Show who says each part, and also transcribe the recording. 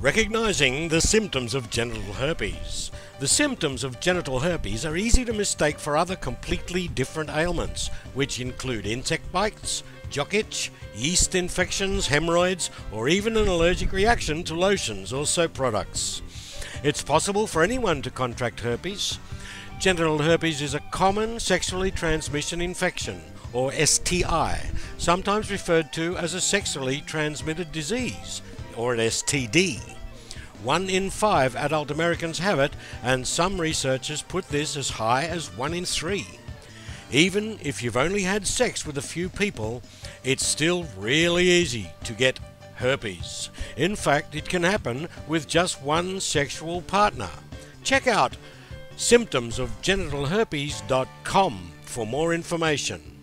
Speaker 1: Recognizing the symptoms of genital herpes. The symptoms of genital herpes are easy to mistake for other completely different ailments, which include insect bites, jock itch, yeast infections, hemorrhoids, or even an allergic reaction to lotions or soap products. It's possible for anyone to contract herpes. Genital herpes is a common sexually transmitted infection, or STI, sometimes referred to as a sexually transmitted disease, or an STD. 1 in 5 adult Americans have it, and some researchers put this as high as 1 in 3. Even if you've only had sex with a few people, it's still really easy to get herpes. In fact, it can happen with just one sexual partner. Check out symptomsofgenitalherpes.com for more information.